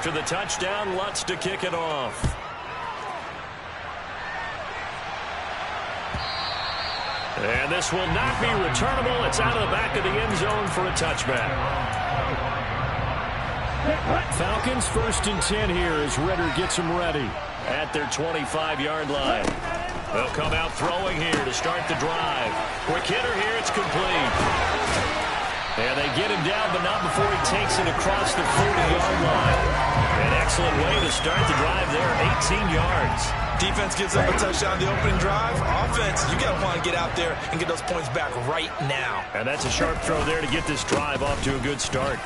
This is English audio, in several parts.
After the touchdown, Lutz to kick it off. And this will not be returnable. It's out of the back of the end zone for a touchback. Falcons 1st and 10 here as Ritter gets them ready at their 25-yard line. They'll come out throwing here to start the drive. Quick hitter here. It's complete. And they get him down, but not before he takes it across the 40-yard line. An excellent way to start the drive there, 18 yards. Defense gives up a touchdown the opening drive. Offense, you got to want to get out there and get those points back right now. And that's a sharp throw there to get this drive off to a good start.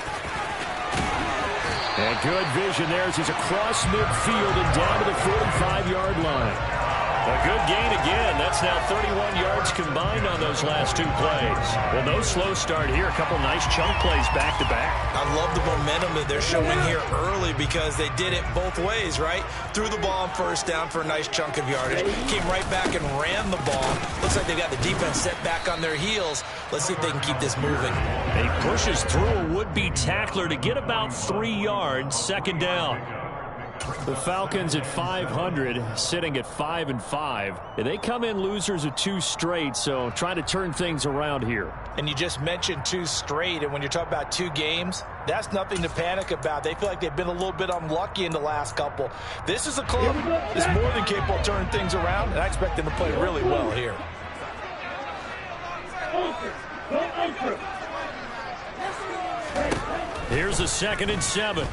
And good vision there as he's across midfield and down to the 45-yard line. A good gain again. That's now 31 yards combined on those last 2 plays. Well, no slow start here. A couple nice chunk plays back-to-back. I love the momentum that they're showing here early because they did it both ways, right? Threw the ball on 1st down for a nice chunk of yardage. Came right back and ran the ball. Looks like they've got the defense set back on their heels. Let's see if they can keep this moving. He pushes through a would-be tackler to get about 3 yards, 2nd down. The Falcons at 500, sitting at 5-5. They come in losers of 2 straight, so trying to turn things around here. And you just mentioned 2 straight, and when you're talking about 2 games, that's nothing to panic about. They feel like they've been a little bit unlucky in the last couple. This is a club that's more than capable of turning things around, and I expect them to play really well here. Here's a 2nd and 7.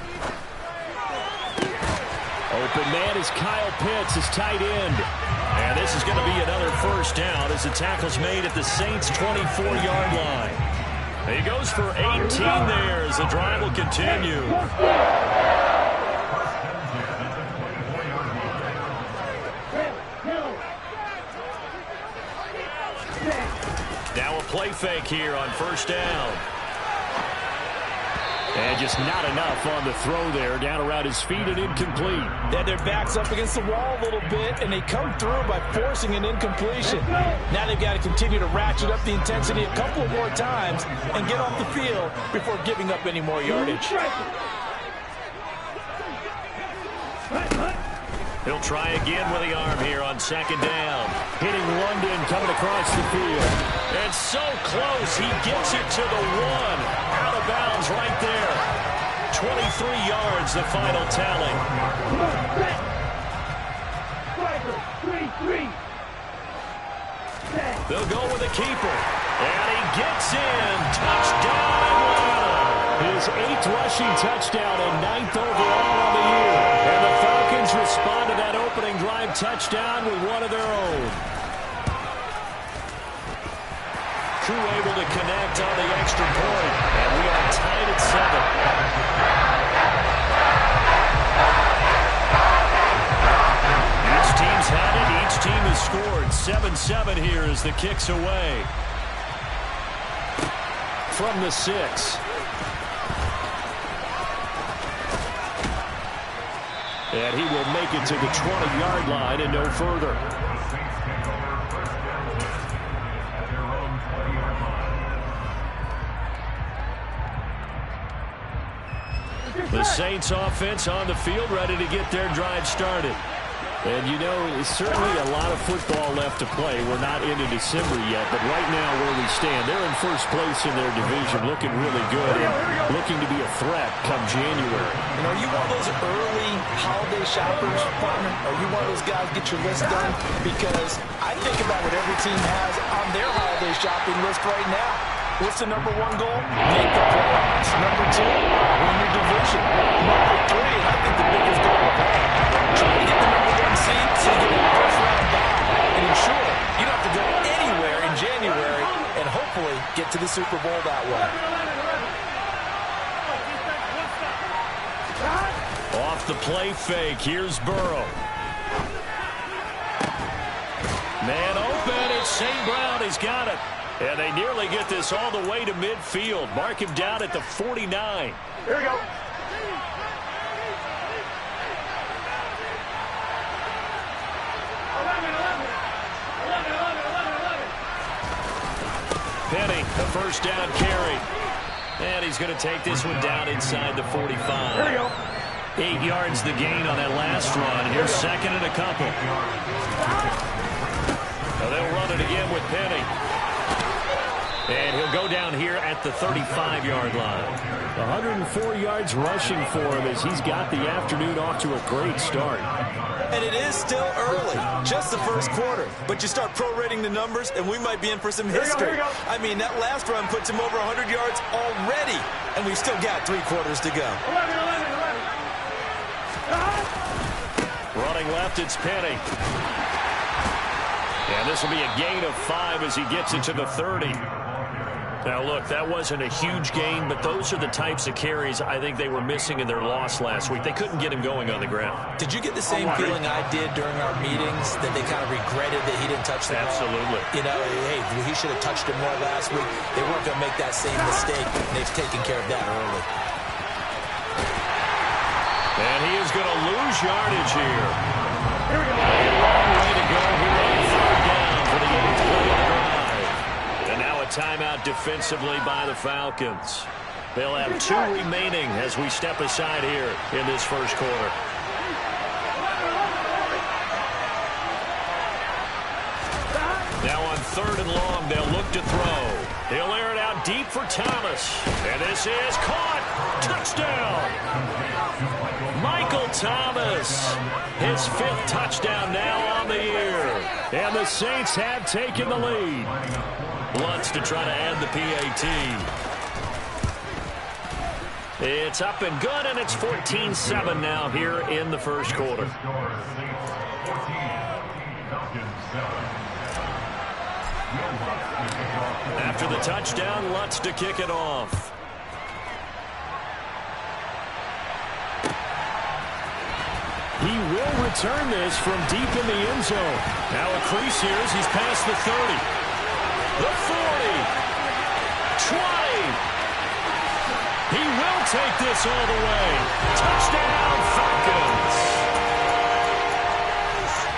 Open man is Kyle Pitts, his tight end. And this is going to be another 1st down as the tackle's made at the Saints' 24-yard line. He goes for 18 there as the drive will continue. Now a play fake here on 1st down. And just not enough on the throw there. Down around his feet and incomplete. They had their backs up against the wall a little bit, and they come through by forcing an incompletion. Now they've got to continue to ratchet up the intensity a couple more times and get off the field before giving up any more yardage. He'll try again with the arm here on 2nd down. Hitting London coming across the field. And so close, he gets it to the 1. Out of bounds right there. 23 yards, the final tally. They'll go with the keeper. And he gets in. Touchdown, Atlanta. His 8th rushing touchdown and 9th overall on the year. And the Falcons respond to that opening drive touchdown with one of their own. Crew able to connect on the extra point. And we are tied at 7. Each team's had it. Each team has scored. 7-7 here as the kick's away. From the 6. And he will make it to the 20-yard line and no further. The Saints offense on the field, ready to get their drive started. And, you know, it's certainly a lot of football left to play. We're not into December yet, but right now where we stand, they're in 1st place in their division, looking really good and looking to be a threat come January. You know, are you one of those early holiday shoppers, partner? Are you one of those guys get your list done? Because I think about what every team has on their holiday shopping list right now. What's the number 1 goal? Make the playoffs. Number 2, win your division. Number 3, and I think the biggest goal of all, try to get the number 1 seed so you get a 1st-round bye and ensure you don't have to go anywhere in January and hopefully get to the Super Bowl that way. Off the play fake, here's Burrow. Man open, it's St. Brown, he's got it. And they nearly get this all the way to midfield. Mark him down at the 49. Here we go. Penny, the 1st down carry. And he's going to take this one down inside the 45. Here we go. 8 yards the gain on that last run. Here's second and a couple. So they'll run it again with Penny. And he'll go down here at the 35-yard line. 104 yards rushing for him as he's got the afternoon off to a great start. And it is still early, just the first quarter. But you start prorating the numbers, and we might be in for some history. I mean, that last run puts him over 100 yards already, and we've still got 3 quarters to go. Running left, it's Penny. And this will be a gain of 5 as he gets it to the 30. Now, look, that wasn't a huge gain, but those are the types of carries I think they were missing in their loss last week. They couldn't get him going on the ground. Did you get the same feeling I did during our meetings, that they kind of regretted that he didn't touch the ball? Absolutely. You know, hey, he should have touched it more last week. They weren't going to make that same mistake, and they've taken care of that early. And he is going to lose yardage here. Here we go. A long way to go here on third down for the 8th play of the drive. And now a timeout defensively by the Falcons. They'll have 2 remaining as we step aside here in this first quarter. Now on third and long, they'll look to throw. He'll air it out deep for Thomas. And this is caught. Touchdown. Michael Thomas, his 5th touchdown now on the year. And the Saints have taken the lead. Lutz to try to add the PAT. It's up and good, and it's 14-7 now here in the first quarter. After the touchdown, Lutz to kick it off. He will return this from deep in the end zone. Now a crease here as he's past the 30. The 40. 20. He will take this all the way. Touchdown, Falcons.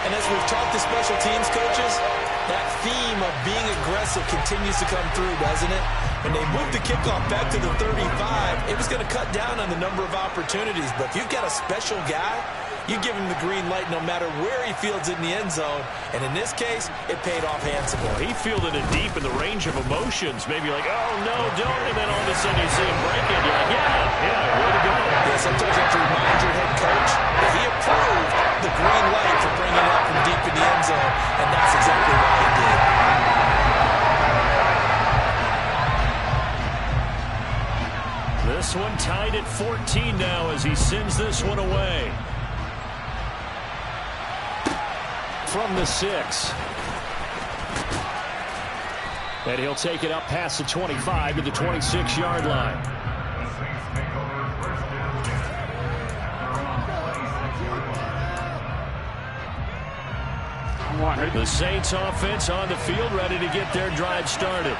And as we've talked to special teams coaches, that theme of being aggressive continues to come through, doesn't it? When they moved the kickoff back to the 35, it was going to cut down on the number of opportunities. But if you've got a special guy, you give him the green light no matter where he fields it in the end zone. And in this case, it paid off handsomely. He fielded it deep in the range of emotions. Maybe like, oh, no, don't. And then all of a sudden you see him break it. You're like, yeah, way to go. Yeah, sometimes you have to remind your head coach that he approved the green light for bringing it up from deep in the end zone. And that's exactly what he did. This one tied at 14 now as he sends this one away. From the 6. And he'll take it up past the 25 to the 26-yard line. The Saints offense on the field ready to get their drive started.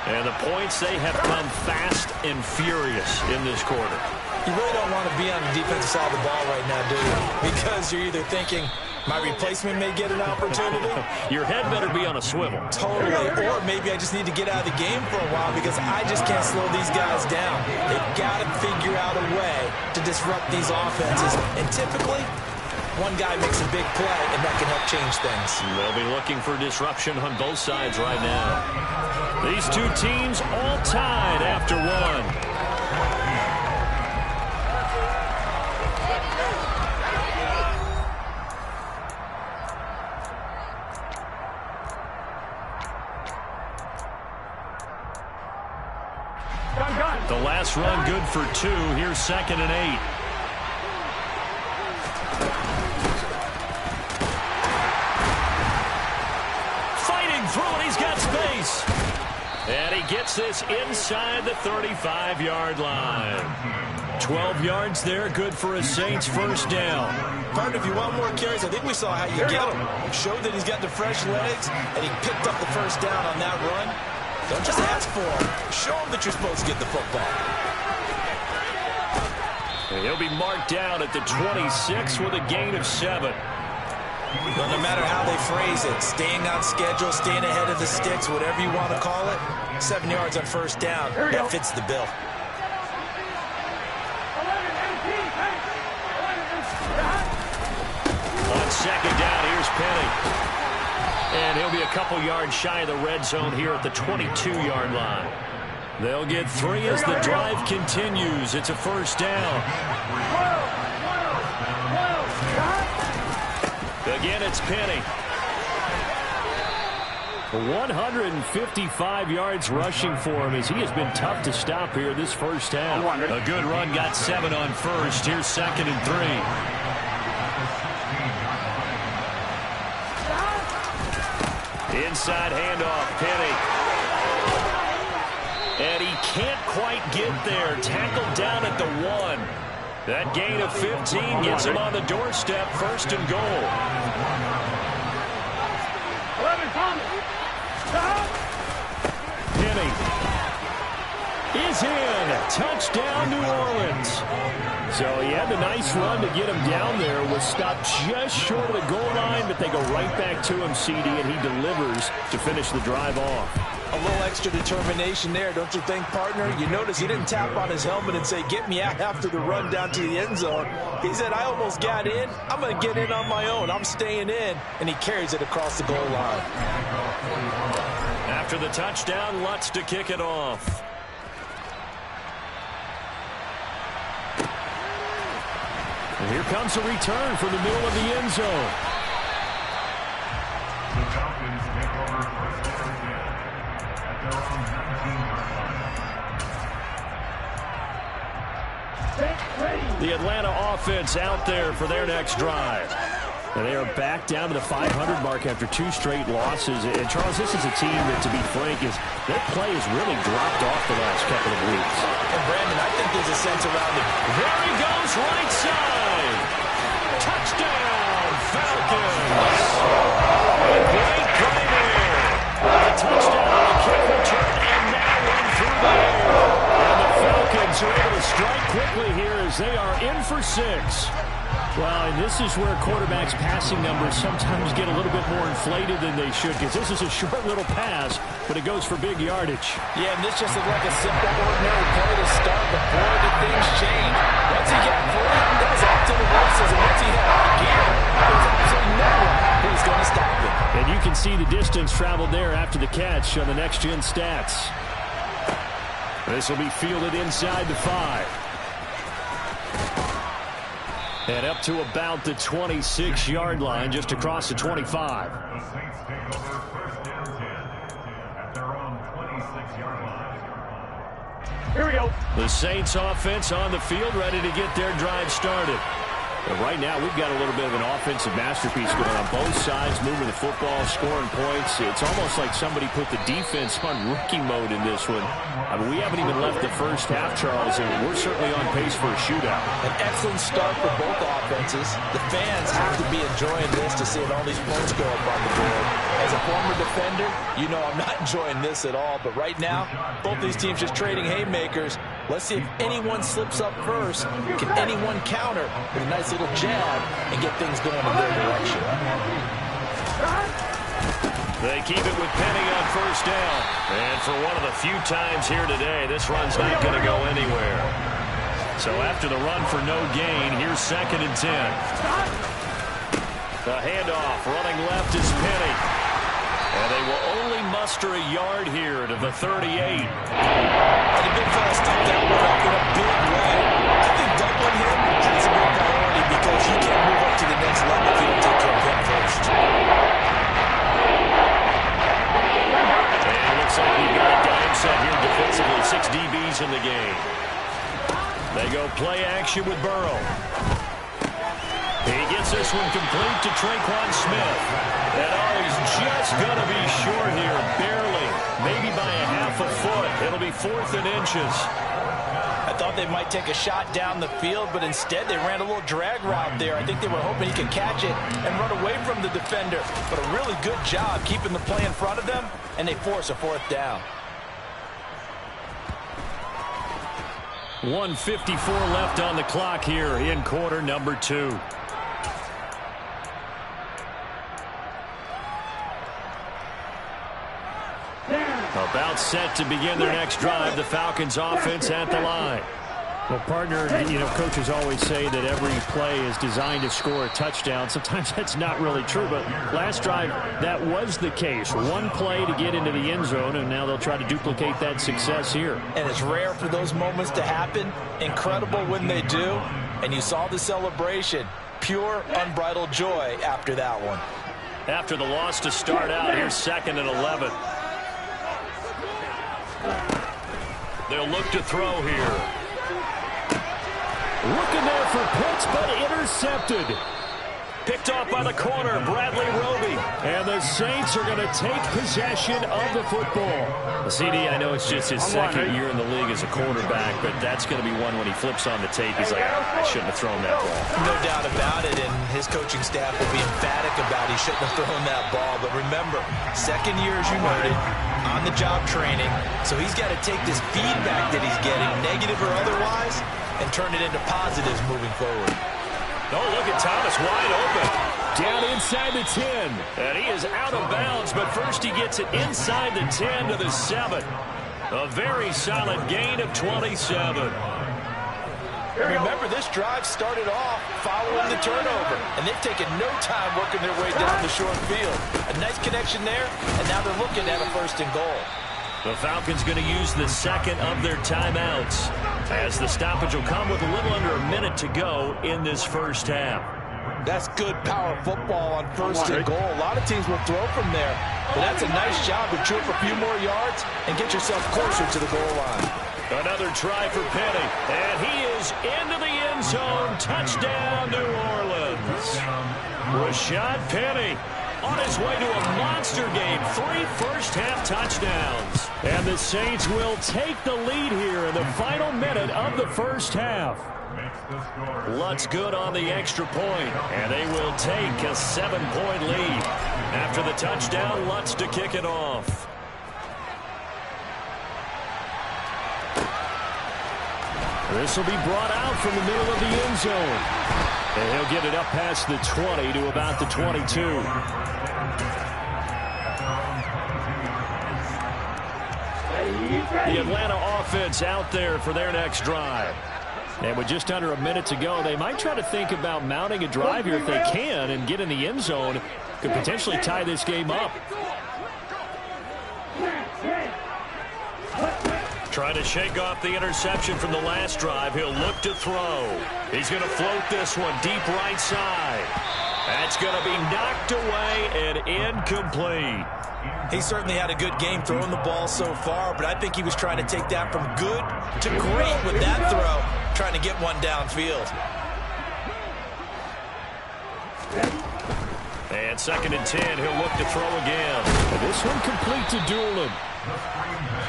And the points, they have come fast and furious in this quarter. You really don't want to be on the defensive side of the ball right now, do you? Because you're either thinking, my replacement may get an opportunity. Your head better be on a swivel. Totally. Or maybe I just need to get out of the game for a while because I just can't slow these guys down. They've got to figure out a way to disrupt these offenses. And typically, one guy makes a big play, and that can help change things. They'll be looking for disruption on both sides right now. These two teams all tied after one. The last run good for 2. Here's 2nd and 8. Fighting through it. He's got space. And he gets this inside the 35-yard line. 12 yards there. Good for a Saints first down. Partner, if you want more carries, I think we saw how you get him. Showed that he's got the fresh legs, and he picked up the first down on that run. Don't just ask for him. Show him that you're supposed to get the football. And he'll be marked down at the 26 with a gain of 7. Well, no matter how they phrase it, staying on schedule, staying ahead of the sticks, whatever you want to call it, 7 yards on first down, that fits the bill. couple yards shy of the red zone here at the 22-yard line. They'll get 3 as the drive continues. It's a first down. Again, it's Penny. 155 yards rushing for him as he has been tough to stop here this first half. A good run, got 7 on first. Here's 2nd and 3. Inside handoff, Penny. And he can't quite get there. Tackled down at the 1. That gain of 15 gets him on the doorstep. 1st and goal. Penny is in. Touchdown, New Orleans. So he had the nice run to get him down there. Was stopped just short of the goal line, but they go right back to him, CD, and he delivers to finish the drive off. A little extra determination there, don't you think, partner? You notice he didn't tap on his helmet and say, get me out after the run down to the end zone. He said, I almost got in. I'm going to get in on my own. I'm staying in. And he carries it across the goal line. After the touchdown, Lutz to kick it off. And here comes a return from the middle of the end zone. The Falcons take over first and 10 at their own 19-yard line. The Atlanta offense out there for their next drive. And they are back down to the 500 mark after 2 straight losses. And, Charles, this is a team that, to be frank, their play has really dropped off the last couple of weeks. And, Brandon, I think there's a sense around it. There he goes, right side. Touchdown, Falcons. A great play there. A touchdown on the kick return, and now run through the air. And the Falcons are able to strike quickly here as they are in for 6. Well, and this is where quarterbacks' passing numbers sometimes get a little bit more inflated than they should, because this is a short little pass, but it goes for big yardage. Yeah, and this just looked like a simple, ordinary play to start, but boy, did things change. Once he got free, it was off to the races, and once he had out gear, there was absolutely no one who was going to stop him. And you can see the distance traveled there after the catch on the next-gen stats. This will be fielded inside the 5. And up to about the 26-yard line, just across the 25. The Saints take over first and 10 at their own 26-yard line. Here we go. The Saints offense on the field, ready to get their drive started. But right now, we've got a little bit of an offensive masterpiece going on both sides, moving the football, scoring points. It's almost like somebody put the defense on rookie mode in this one. I mean, we haven't even left the first half, Charles, and we're certainly on pace for a shootout. An excellent start for both offenses. The fans have to be enjoying this to see all these points go up on the board. As a former defender, you know I'm not enjoying this at all. But right now, both these teams just trading haymakers. Let's see if anyone slips up first. Can anyone counter with a nice little jab and get things going in their direction? They keep it with Penny on first down. And for one of the few times here today, this run's not going to go anywhere. So after the run for no gain, here's 2nd and 10. The handoff, running left is Penny. And they will only muster a yard here to the 38. And the big fella stepped that one up in a big way. I think doubling him is a big priority because you can't move up to the next level if you don't take care of him first. And it looks like we've got a dime set here defensively. 6 DBs in the game. They go play action with Burrow. He gets this one complete to Traquan Smith. And he's just going to be short here, barely, maybe by a half a foot. It'll be 4th and inches. I thought they might take a shot down the field, but instead they ran a little drag route there. I think they were hoping he could catch it and run away from the defender. But a really good job keeping the play in front of them, and they force a 4th down. 1:54 left on the clock here in quarter number 2. About set to begin their next drive. The Falcons offense at the line. Well, partner, coaches always say that every play is designed to score a touchdown. Sometimes that's not really true, but last drive, that was the case. One play to get into the end zone, and now they'll try to duplicate that success here. And it's rare for those moments to happen. Incredible when they do. And you saw the celebration. Pure, unbridled joy after that one. After the loss to start out, here's 2nd and 11. They'll look to throw here. Looking there for Pitts, but intercepted. Picked off by the corner, Bradley Roby. And the Saints are going to take possession of the football. CD, I know it's just his second year in the league as a quarterback, but that's going to be one when he flips on the tape. He's like, I shouldn't have thrown that ball. No doubt about it, and his coaching staff will be emphatic about he shouldn't have thrown that ball. But remember, second year, as you noted, on-the-job training, so he's got to take this feedback that he's getting, negative or otherwise, and turn it into positives moving forward. Oh, look at Thomas wide open. Down inside the 10. And he is out of bounds, but first he gets it inside the 10 to the 7. A very solid gain of 27. Remember, this drive started off following the turnover, and they've taken no time working their way down the short field. A nice connection there, and now they're looking at a 1st and goal. The Falcons going to use the 2nd of their timeouts, as the stoppage will come with a little under a minute to go in this first half. That's good power football on 1st and goal. A lot of teams will throw from there, but that's a nice job to chew up a few more yards and get yourself closer to the goal line. Another try for Penny, and he is into the end zone. Touchdown, New Orleans. Rashad Penny on his way to a monster game. 3 first-half touchdowns. And the Saints will take the lead here in the final minute of the first half. Lutz good on the extra point, and they will take a 7-point lead. After the touchdown, Lutz to kick it off. This will be brought out from the middle of the end zone. And he'll get it up past the 20 to about the 22. The Atlanta offense out there for their next drive. And with just under a minute to go, they might try to think about mounting a drive here if they can and get in the end zone. Could potentially tie this game up. Trying to shake off the interception from the last drive. He'll look to throw. He's going to float this one deep right side. That's going to be knocked away and incomplete. He certainly had a good game throwing the ball so far, but I think he was trying to take that from good to great with that throw, trying to get one downfield. And 2nd and 10, he'll look to throw again. And this one complete to Doolin.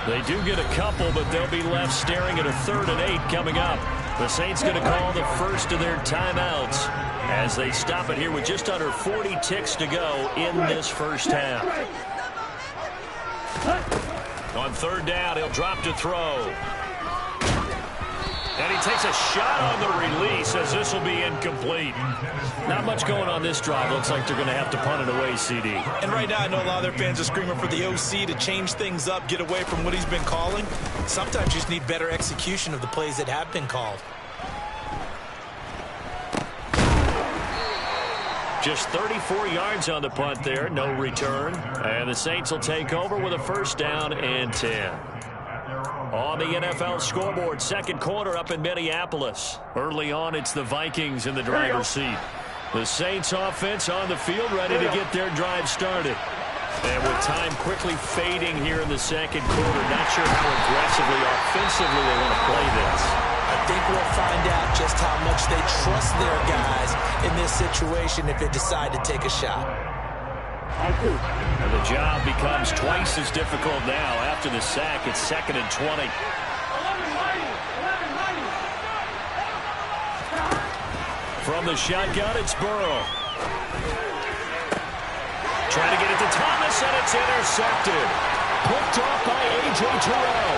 They do get a couple, but they'll be left staring at a 3rd and 8 coming up. The Saints going to call the first of their timeouts as they stop it here with just under 40 ticks to go in this first half. On 3rd down, he'll drop to throw. And he takes a shot on the release as this will be incomplete. Not much going on this drive. Looks like they're going to have to punt it away, CD. And right now I know a lot of their fans are screaming for the OC to change things up, get away from what he's been calling. Sometimes you just need better execution of the plays that have been called. Just 34 yards on the punt there, no return. And the Saints will take over with a 1st down and 10. On the NFL scoreboard, 2nd quarter up in Minneapolis. Early on, it's the Vikings in the driver's seat. The Saints offense on the field ready to get their drive started. And with time quickly fading here in the 2nd quarter, not sure how aggressively, offensively they want to play this. I think we'll find out just how much they trust their guys in this situation if they decide to take a shot. And the job becomes twice as difficult now after the sack. It's 2nd and 20. From the shotgun, it's Burrow. Trying to get it to Thomas, and it's intercepted. Picked off by A.J. Terrell.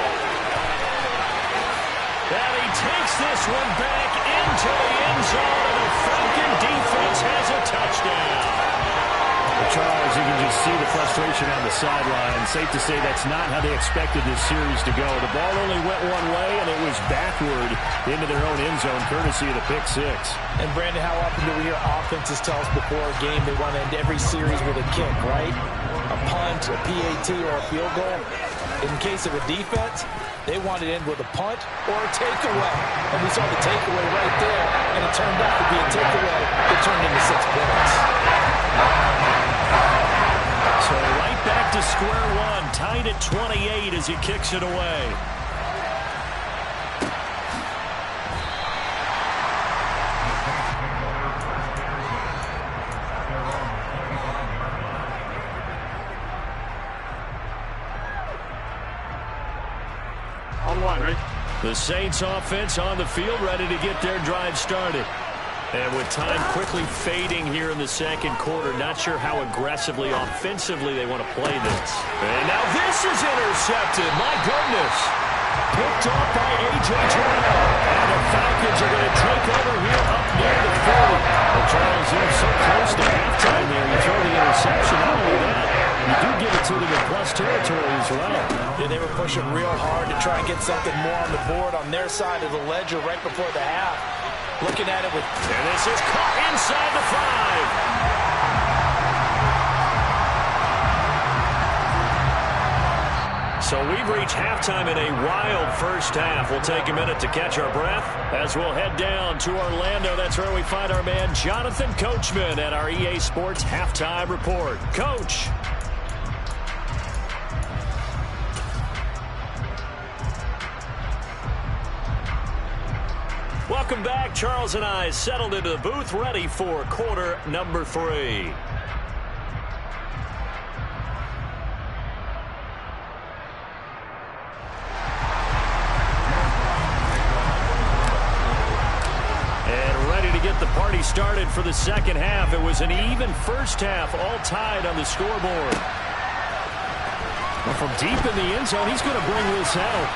And he takes this one back into the end zone, and the Falcon defense has a touchdown. Charles, you can just see the frustration on the sideline. Safe to say that's not how they expected this series to go. The ball only went one way, and it was backward into their own end zone, courtesy of the pick six. And, Brandon, how often do we hear offenses tell us before a game they want to end every series with a kick, right? A punt, a PAT, or a field goal. In case of a defense, they want to end with a punt or a takeaway. And we saw the takeaway right there, and it turned out to be a takeaway that turned into 6 points. So right back to square one, tied at 28 as he kicks it away. The Saints offense on the field, ready to get their drive started. And with time quickly fading here in the second quarter, not sure how aggressively, offensively they want to play this. And now this is intercepted. My goodness. Picked off by A.J. Terrell. And the Falcons are going to take over here up near the 40. Well, Charles, you're so close to halftime there. You throw the interception. Not only that, you do give it to them in plus territory as well. Yeah, they were pushing real hard to try and get something more on the board on their side of the ledger right before the half. Looking at it with... And this is caught inside the 5. So we've reached halftime in a wild first half. We'll take a minute to catch our breath as we'll head down to Orlando. That's where we find our man Jonathan Coachman at our EA Sports Halftime Report. Coach. Welcome back. Charles and I settled into the booth, ready for quarter number 3. The party started for the second half. It was an even first half, all tied on the scoreboard. Well, from deep in the end zone, he's going to bring this out.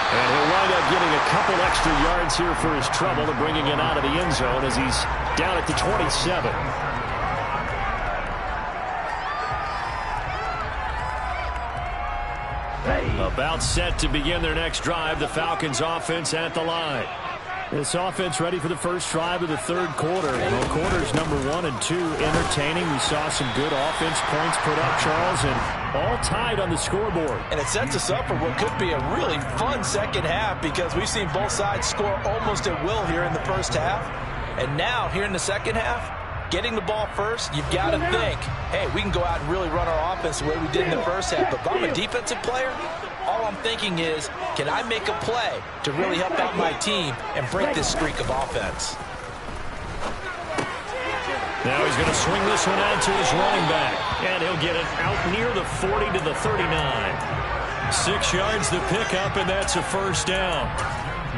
And he'll wind up getting a couple extra yards here for his trouble and bringing it out of the end zone as he's down at the 27. About set to begin their next drive. The Falcons offense at the line. This offense ready for the first drive of the third quarter. Well, quarters number 1 and 2 entertaining. We saw some good offense points put up, Charles, and all tied on the scoreboard. And it sets us up for what could be a really fun second half because we've seen both sides score almost at will here in the first half. And now, here in the second half, getting the ball first, you've got to think, hey, we can go out and really run our offense the way we did in the first half. But if I'm a defensive player, all I'm thinking is, can I make a play to really help out my team and break this streak of offense? Now he's going to swing this one out to his running back. And he'll get it out near the 40 to the 39. 6 yards the pickup, and that's a first down.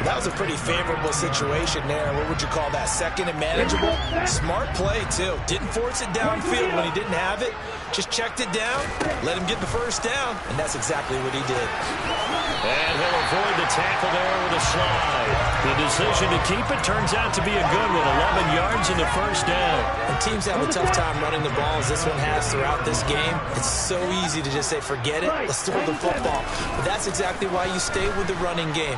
That was a pretty favorable situation there. What would you call that? Second and manageable? Smart play, too. Didn't force it downfield when he didn't have it. Just checked it down, let him get the first down, and that's exactly what he did. And he'll avoid the tackle there with a slide. The decision to keep it turns out to be a good one. 11 yards in the first down. And teams have a tough time running the ball as this one has throughout this game. It's so easy to just say, forget it, let's throw the football. But that's exactly why you stay with the running game.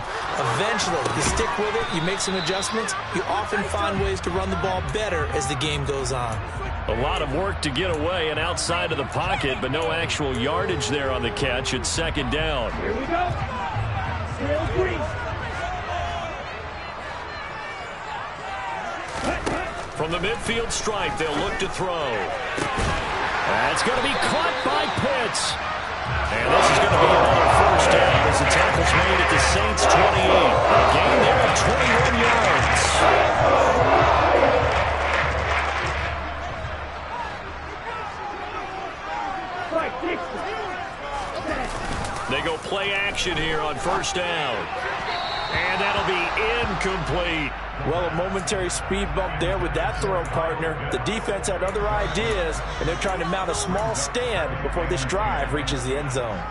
Eventually, you stick with it, you make some adjustments, you often find ways to run the ball better as the game goes on. A lot of work to get away and outside of the pocket, but no actual yardage there on the catch. It's second down. Here we go. From the midfield stripe, they'll look to throw. That's going to be caught by Pitts. And this is going to be another first down as the tackle's made at the Saints' 28. A gain there of 21 yards. They go play action here on first down. And that'll be incomplete. Well, a momentary speed bump there with that throw, partner. The defense had other ideas, and they're trying to mount a small stand before this drive reaches the end zone.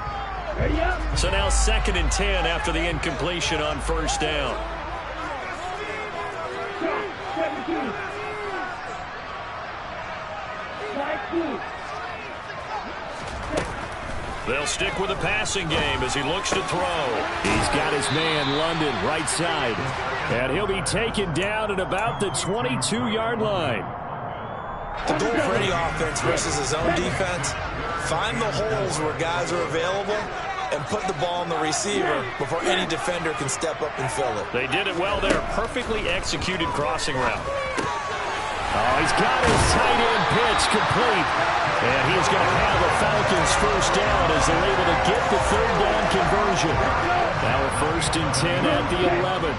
So now 2nd and 10 after the incompletion on first down. They'll stick with the passing game as he looks to throw. He's got his man, London, right side. And he'll be taken down at about the 22-yard line. The goal for any offense versus his own defense, find the holes where guys are available and put the ball on the receiver before any defender can step up and fill it. They did it well there. Perfectly executed crossing route. Oh, he's got his tight end pitch complete. And he's going to have the Falcons first down as they're able to get the third down conversion. Now a 1st and 10 at the 11.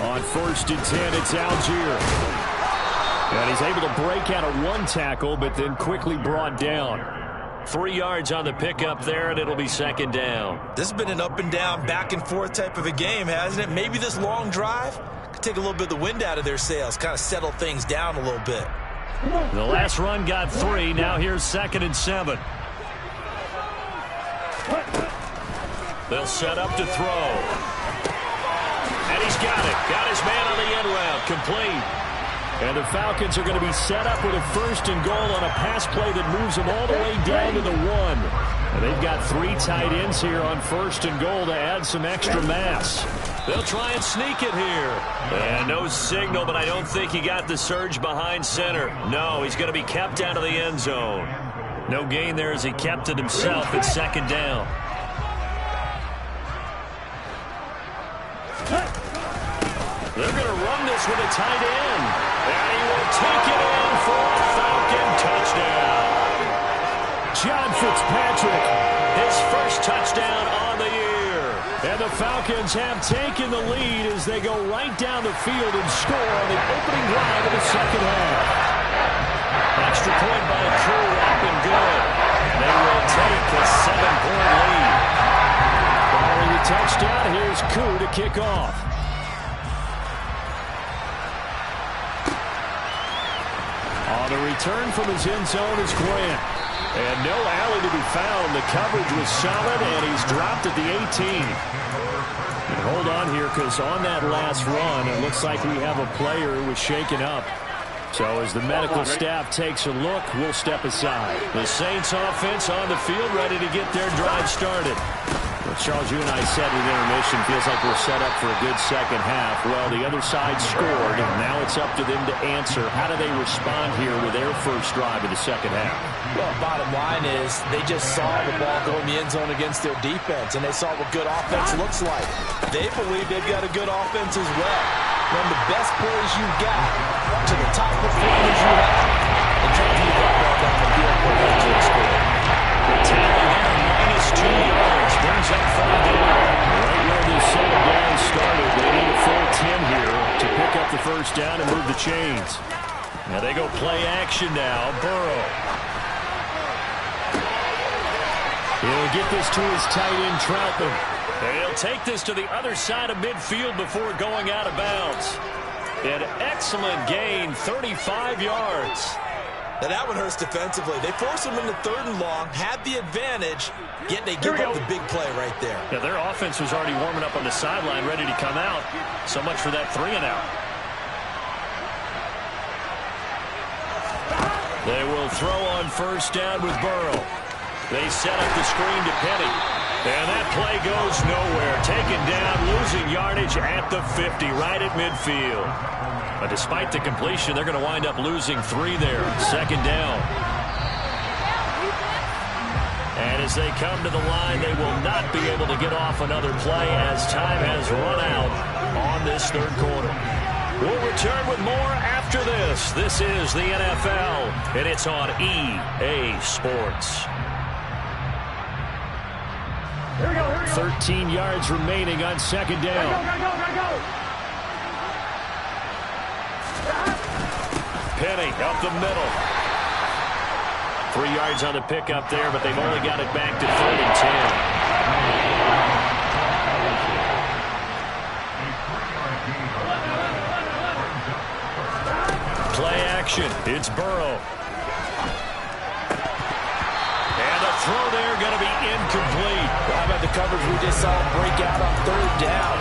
On 1st and 10, it's Algier. And he's able to break out of one tackle, but then quickly brought down. 3 yards on the pickup there, and it'll be 2nd down. This has been an up and down, back and forth type of a game, hasn't it? Maybe this long drive could take a little bit of the wind out of their sails, kind of settle things down a little bit. The last run got 3. Now here's 2nd and 7. They'll set up to throw. And he's got it. Got his man on the end route. Complete. And the Falcons are going to be set up with a 1st and goal on a pass play that moves them all the way down to the 1. And they've got 3 tight ends here on 1st and goal to add some extra mass. They'll try and sneak it here. And no signal, but I don't think he got the surge behind center. No, he's going to be kept out of the end zone. No gain there as he kept it himself at 2nd down. They're going to run this with a tight end. And he will take it in for a Falcon touchdown. John Fitzpatrick, his first touchdown on the year. And the Falcons have taken the lead as they go right down the field and score on the opening drive of the 2nd half. Extra point by Crew up and good. They will take a 7-point lead. Following the touchdown, here's Koo to kick off. On the return from his end zone is Grant. And no alley to be found. The coverage was solid, and he's dropped at the 18. And hold on here, because on that last run, it looks like we have a player who was shaken up. So as the medical staff takes a look, we'll step aside. The Saints offense on the field, ready to get their drive started. Well, Charles, you and I said with intermission, feels like we're set up for a good second half. Well, the other side scored, and now it's up to them to answer. How do they respond here with their first drive of the second half? Well, bottom line is they just saw the ball go in the end zone against their defense, and they saw what good offense looks like. They believe they've got a good offense as well. Run the best plays you've got to the top performers you have, and try to move that ball down the field for them to score. The tally there, -2 yards, brings up 3rd down. Right where this second down started, they need a full 10 here to pick up the first down and move the chains. Now they go play action now. Burrow. He'll get this to his tight end, Troutman. He'll take this to the other side of midfield before going out of bounds. An excellent gain, 35 yards. Now that one hurts defensively. They forced him into 3rd and long, had the advantage, yet they give up the big play right there. Yeah, their offense was already warming up on the sideline, ready to come out. So much for that 3 and out. They will throw on 1st down with Burrow. They set up the screen to Penny. And that play goes nowhere. Taken down, losing yardage at the 50, right at midfield. But despite the completion, they're going to wind up losing 3 there. 2nd down. And as they come to the line, they will not be able to get off another play as time has run out on this 3rd quarter. We'll return with more after this. This is the NFL, and it's on EA Sports. 13 yards remaining on 2nd down. Penny up the middle. 3 yards on the pickup there, but they've only got it back to 3rd and 10. Play action. It's Burrow. And the throw there going to be incomplete. How about the coverage we just saw break out on 3rd down?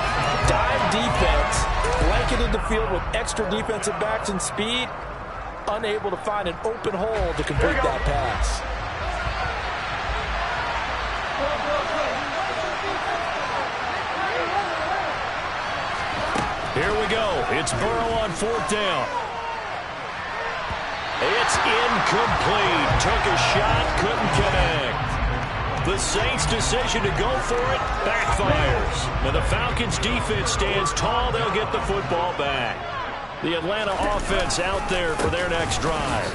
Dime defense, blank blanketed the field with extra defensive backs and speed, unable to find an open hole to complete that pass. Here we go. It's Burrow on 4th down. It's incomplete. Took a shot, couldn't connect. The Saints' decision to go for it backfires. And the Falcons' defense stands tall. They'll get the football back. The Atlanta offense out there for their next drive.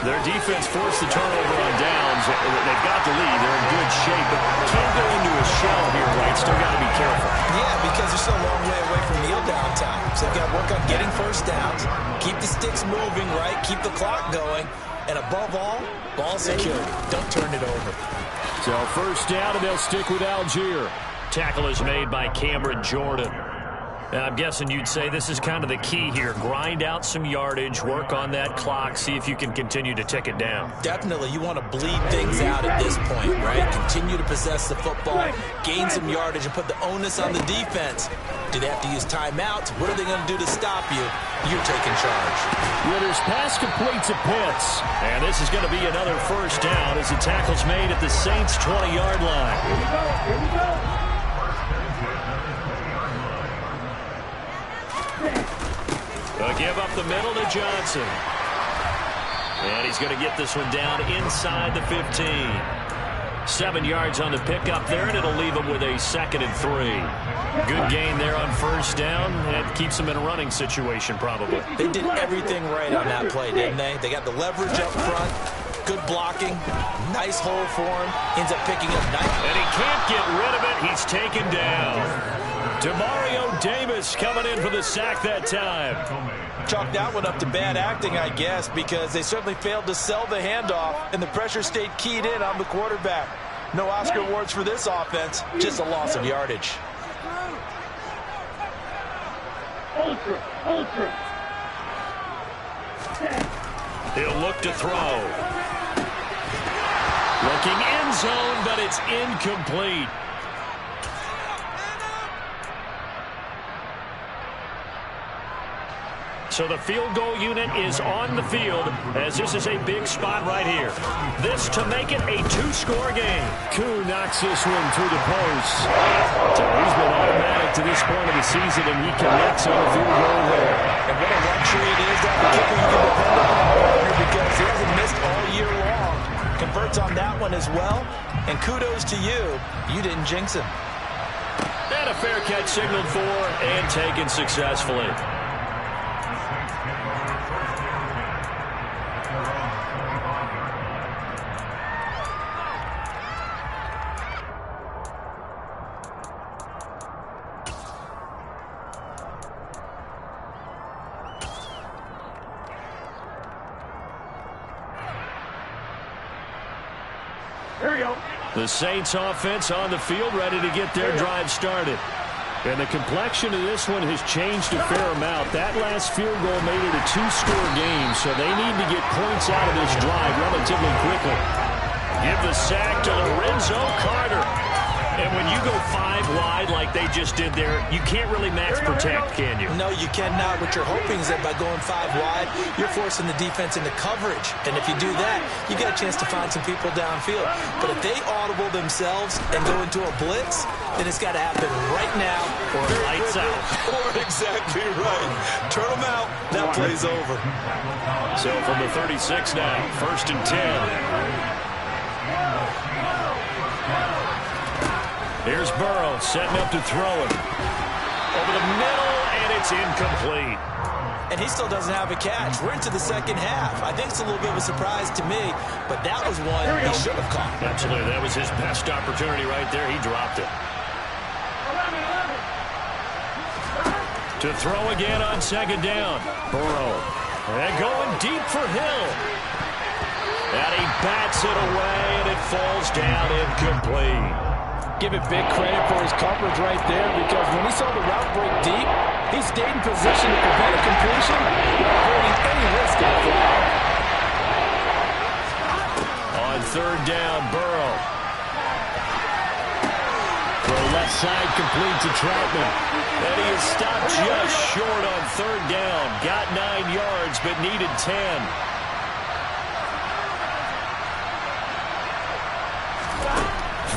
Their defense forced the turnover on downs. They've got the lead. They're in good shape, but can't go into a shell here, right? Still got to be careful. Yeah, because they're still a long way away from kneel down time. So they've got to work on getting first downs, keep the sticks moving, right? Keep the clock going. And above all, ball security. Don't turn it over. So 1st down, and they'll stick with Algier. Tackle is made by Cameron Jordan. I'm guessing you'd say this is kind of the key here. Grind out some yardage, work on that clock, see if you can continue to tick it down. Definitely. You want to bleed things out at this point, right? Continue to possess the football, gain some yardage, and put the onus on the defense. Do they have to use timeouts? What are they going to do to stop you? You're taking charge. Ritter's pass complete to Pitts. And this is going to be another 1st down as the tackle's made at the Saints' 20-yard line. Here we go. They'll give up the middle to Johnson. And he's going to get this one down inside the 15. 7 yards on the pickup there, and it'll leave him with a 2nd and 3. Good gain there on 1st down. It keeps him in a running situation, probably. They did everything right on that play, didn't they? They got the leverage up front, good blocking, nice hole for him, ends up picking up 9. And he can't get rid of it. He's taken down. Demario Davis coming in for the sack that time. Chalk that one up to bad acting, I guess, because they certainly failed to sell the handoff, and the pressure stayed keyed in on the quarterback. No Oscar awards for this offense, just a loss of yardage. He'll look to throw. Looking end zone, but it's incomplete. So the field goal unit is on the field as this is a big spot right here. This to make it a 2-score game. Koo knocks this one through the post. So he's been automatic to this point of the season, and he connects on the field goal there. And what a luxury it is to have a kicker you can depend upon, because he hasn't missed all year long. Converts on that one as well. And kudos to you. You didn't jinx him. And a fair catch signaled for and taken successfully. The Saints offense on the field, ready to get their drive started. And the complexion of this one has changed a fair amount. That last field goal made it a 2-score game, so they need to get points out of this drive relatively quickly. Give the sack to Lorenzo Carter. And when you go 5 wide like they just did there, you can't really max protect, can you? No, you cannot. What you're hoping is that by going 5 wide, you're forcing the defense into coverage. And if you do that, you get a chance to find some people downfield. But if they audible themselves and go into a blitz, then it's got to happen right now. Or lights out. Or exactly right. Turn them out. That play's over. So from the 36 now, 1st and 10. Here's Burrow setting up to throw it. Over the middle, and it's incomplete. And he still doesn't have a catch. We're into the 2nd half. I think it's a little bit of a surprise to me, but that was one he should have caught. Absolutely. That was his best opportunity right there. He dropped it. To throw again on 2nd down. Burrow. And going deep for Hill. And he bats it away, and it falls down incomplete. Give it big credit for his coverage right there, because when he saw the route break deep, he stayed in position to prevent a completion without holding any risk of a flag. On 3rd down, Burrow. Throw left side, complete to Troutman. And he is stopped just short on third down. Got 9 yards, but needed 10.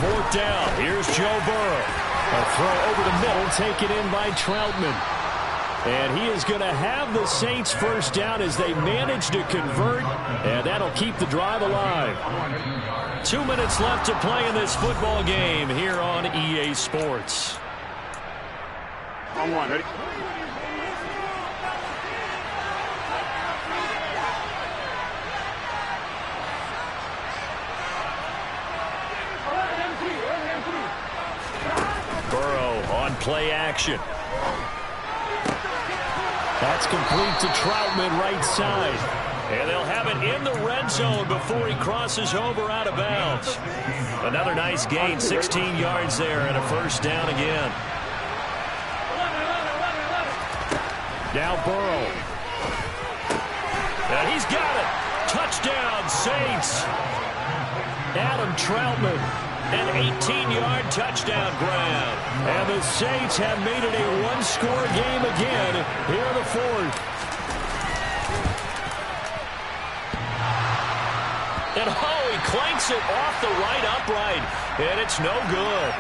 Fourth down. Here's Joe Burrow. A throw over the middle, taken in by Troutman. And he is going to have the Saints first down as they manage to convert, and that'll keep the drive alive. 2 minutes left to play in this football game here on EA Sports. On one, ready? Burrow on play action. That's complete to Troutman, right side. And they'll have it in the red zone before he crosses over out of bounds. Another nice gain, 16 yards there, and a first down again. Now Burrow. And he's got it. Touchdown, Saints. Adam Troutman. An 18-yard touchdown grab. And the Saints have made it a one-score game again here in the fourth. And he clanks it off the right upright. And it's no good.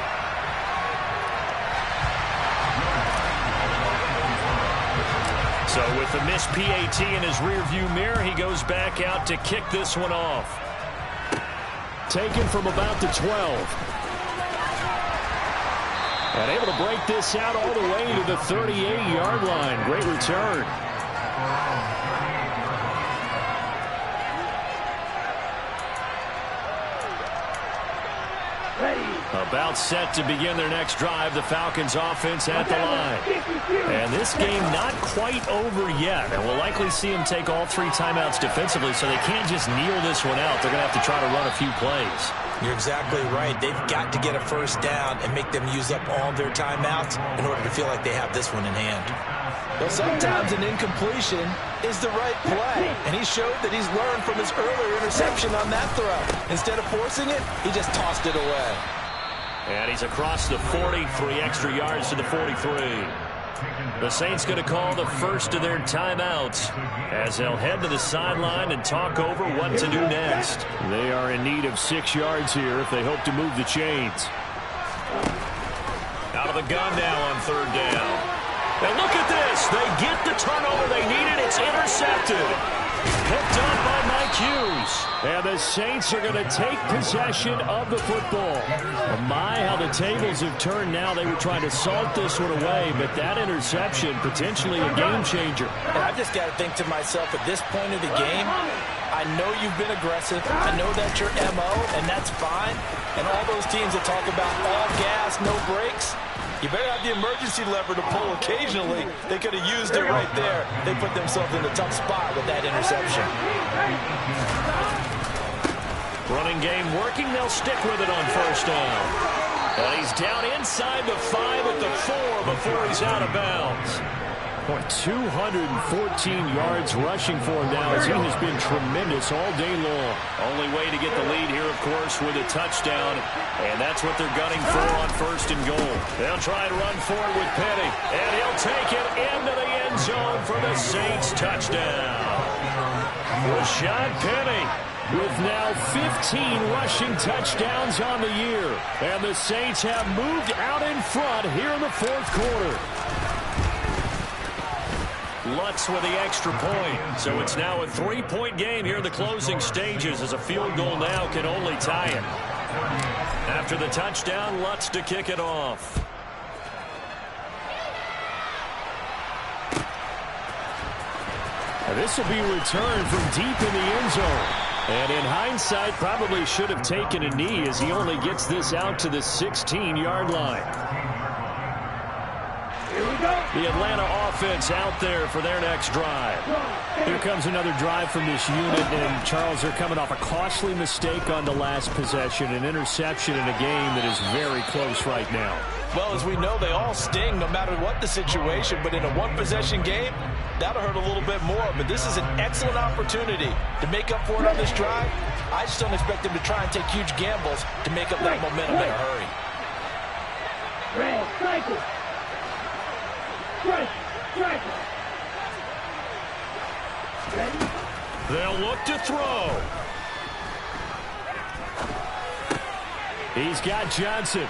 So with the missed PAT in his rearview mirror, he goes back out to kick this one off. Taken from about the 12. And able to break this out all the way to the 38-yard line. Great return. About set to begin their next drive. The Falcons offense at the line. And this game not quite over yet. And we'll likely see them take all 3 timeouts defensively, so they can't just kneel this one out. They're going to have to try to run a few plays. You're exactly right. They've got to get a first down and make them use up all their timeouts in order to feel like they have this one in hand. Well, sometimes an incompletion is the right play, and he showed that he's learned from his earlier interception on that throw. Instead of forcing it, he just tossed it away. And he's across the 40, 3 extra yards to the 43. The Saints going to call the first of their timeouts as they'll head to the sideline and talk over what to do next. They are in need of 6 yards here if they hope to move the chains. Out of the gun now on third down. And look at this. They get the turnover they needed. It's intercepted. Picked up by Mike Hughes. And the Saints are going to take possession of the football. Oh my, how the tables have turned now. They were trying to salt this one away, but that interception, potentially a game changer. And I just got to think to myself, at this point of the game, I know you've been aggressive. I know that's your MO, and that's fine. And all those teams that talk about all gas, no brakes, you better have the emergency lever to pull occasionally. They could have used it right there. They put themselves in a tough spot with that interception. Running game working. They'll stick with it on first down. And he's down inside the 5 at the 4 before he's out of bounds. 214 yards rushing for him now as he has been tremendous all day long. Only way to get the lead here, of course, with a touchdown. And that's what they're gunning for on first and goal. They'll try and run forward with Penny. And he'll take it into the end zone for the Saints touchdown. Rashad Penny with now 15 rushing touchdowns on the year. And the Saints have moved out in front here in the fourth quarter. Lutz with the extra point. So it's now a 3-point game here in the closing stages as a field goal now can only tie it. After the touchdown, Lutz to kick it off. This will be returned from deep in the end zone. And in hindsight, probably should have taken a knee as he only gets this out to the 16-yard line. The Atlanta offense out there for their next drive. Here comes another drive from this unit, and Charles, they're coming off a costly mistake on the last possession, an interception in a game that is very close right now. Well, as we know, they all sting no matter what the situation, but in a one-possession game, that'll hurt a little bit more. But this is an excellent opportunity to make up for it on this drive. I just don't expect them to try and take huge gambles to make up that momentum in a hurry. They'll look to throw. He's got Johnson.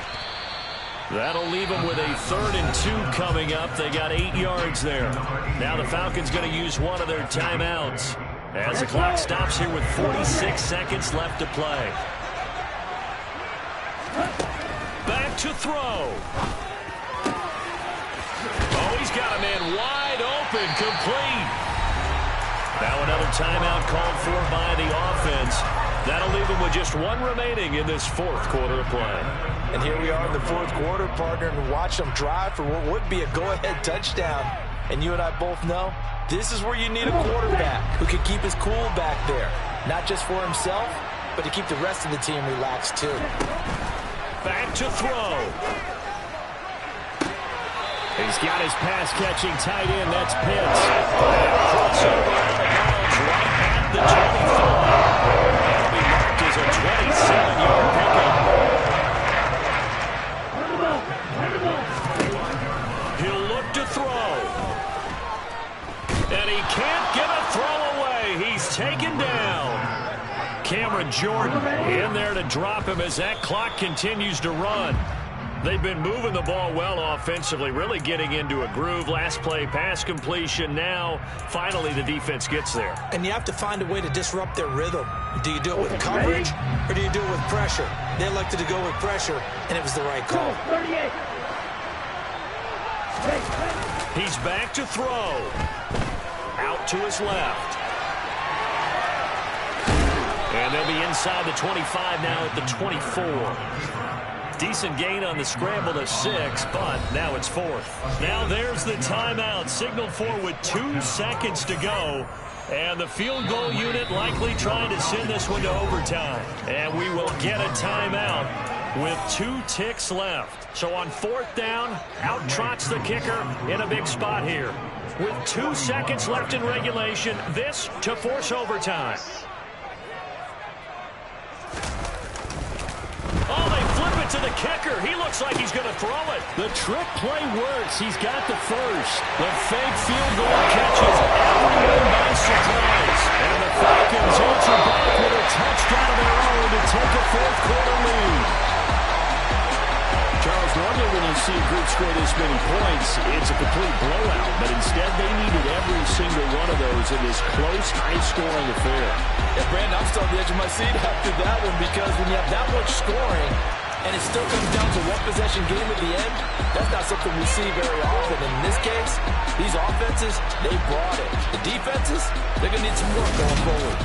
That'll leave him with a 3rd and 2 coming up. They got 8 yards there. Now the Falcons going to use one of their timeouts as the clock stops here with 46 seconds left to play. Back to throw. Oh, he's got a man wide open, complete. Now another timeout called for by the offense. That'll leave him with just 1 remaining in this 4th quarter of play. And here we are in the 4th quarter, partner, and watch them drive for what would be a go-ahead touchdown. And you and I both know this is where you need a quarterback who can keep his cool back there. Not just for himself, but to keep the rest of the team relaxed too. Back to throw. He's got his pass-catching tight end. That's Pitts. Crossover out of bounds right at the 25. That'll be marked as a 27-yard pickup. He'll look to throw. And he can't get a throw away. He's taken down. Cameron Jordan in there to drop him as that clock continues to run. They've been moving the ball well offensively, really getting into a groove. Last play, pass completion. Now, finally, the defense gets there. And you have to find a way to disrupt their rhythm. Do you do it with coverage, or do you do it with pressure? They elected to go with pressure, and it was the right call. He's back to throw. Out to his left. And they'll be inside the 25 now at the 24. Decent gain on the scramble to 6, but now it's 4th. Now there's the timeout. Signaled for with 2 seconds to go. And the field goal unit likely trying to send this one to overtime. And we will get a timeout with 2 ticks left. So on 4th down, out trots the kicker in a big spot here. With 2 seconds left in regulation, this to force overtime. Oh, they flip it to the kicker. He looks like he's going to throw it. The trick play works. He's got the first. The fake field goal catches everyone by surprise. And the Falcons answer back with a touchdown of their own to take a 4th quarter lead. Charles, normally when you see a group score this many points, it's a complete blowout. But instead, they needed every single one of those in this close, high-scoring affair. Yeah, Brandon, I'm still on the edge of my seat after that one because when you have that much scoring and it still comes down to 1 possession game at the end, that's not something we see very often. In this case, these offenses, they brought it. The defenses, they're going to need some work going forward.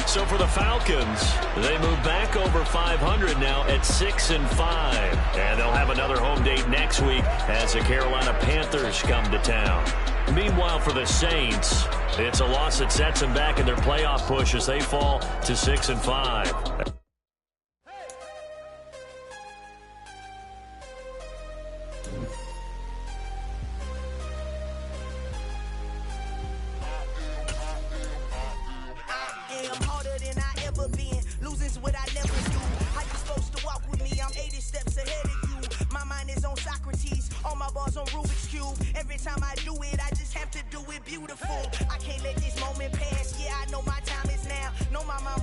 So for the Falcons, they move back over 500 now at 6-5. And they'll have another home date next week as the Carolina Panthers come to town. Meanwhile, for the Saints, it's a loss that sets them back in their playoff push as they fall to 6-5. Every time I do it, I just have to do it beautiful. I can't let this moment pass. Yeah, I know my time is now. Know my mama